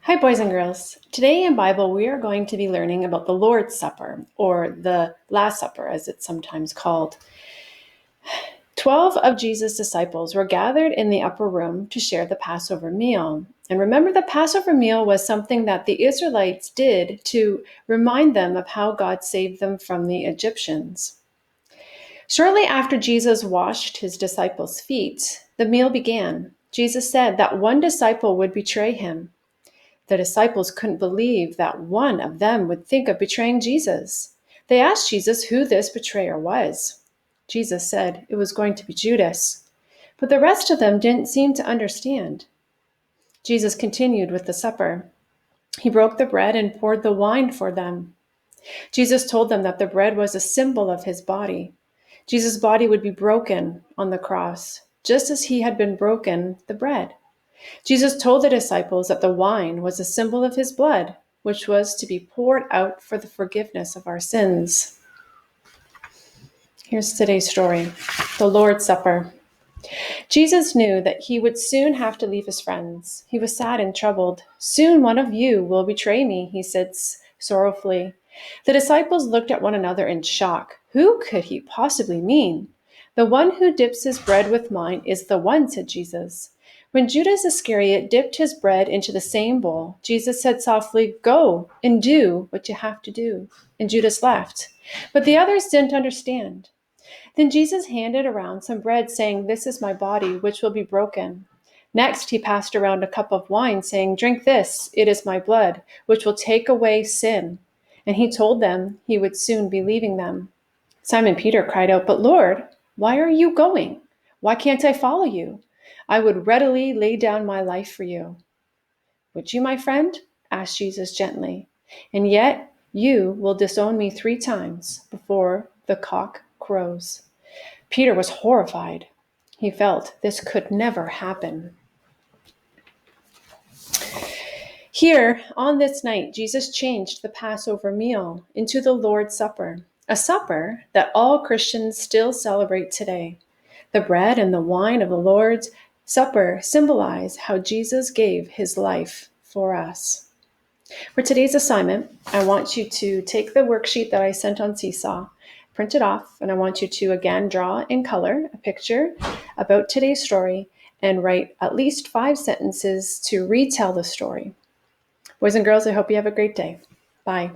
Hi, boys and girls. Today in Bible, we are going to be learning about the Lord's Supper, or the Last Supper, as it's sometimes called. 12 of Jesus' disciples were gathered in the upper room to share the Passover meal. And remember, the Passover meal was something that the Israelites did to remind them of how God saved them from the Egyptians. Shortly after Jesus washed his disciples' feet, the meal began. Jesus said that one disciple would betray him. The disciples couldn't believe that one of them would think of betraying Jesus. They asked Jesus who this betrayer was. Jesus said it was going to be Judas, but the rest of them didn't seem to understand. Jesus continued with the supper. He broke the bread and poured the wine for them. Jesus told them that the bread was a symbol of his body. Jesus' body would be broken on the cross, just as he had been broken the bread. Jesus told the disciples that the wine was a symbol of his blood, which was to be poured out for the forgiveness of our sins. Here's today's story, the Lord's Supper. Jesus knew that he would soon have to leave his friends. He was sad and troubled. "Soon one of you will betray me," he said sorrowfully. The disciples looked at one another in shock. Who could he possibly mean? "The one who dips his bread with mine is the one," said Jesus. When Judas Iscariot dipped his bread into the same bowl, Jesus said softly, "Go and do what you have to do." And Judas left. But the others didn't understand. Then Jesus handed around some bread, saying, "This is my body, which will be broken." Next, he passed around a cup of wine, saying, "Drink this, it is my blood, which will take away sin." And he told them he would soon be leaving them. Simon Peter cried out, "But Lord, why are you going? Why can't I follow you? I would readily lay down my life for you." "Would you, my friend?" asked Jesus gently. "And yet you will disown me 3 times before the cock crows." Peter was horrified. He felt this could never happen. Here, on this night, Jesus changed the Passover meal into the Lord's Supper, a supper that all Christians still celebrate today. The bread and the wine of the Lord's Supper symbolize how Jesus gave his life for us. For today's assignment, I want you to take the worksheet that I sent on Seesaw, print it off, and I want you to again draw in color a picture about today's story and write at least 5 sentences to retell the story. Boys and girls, I hope you have a great day. Bye.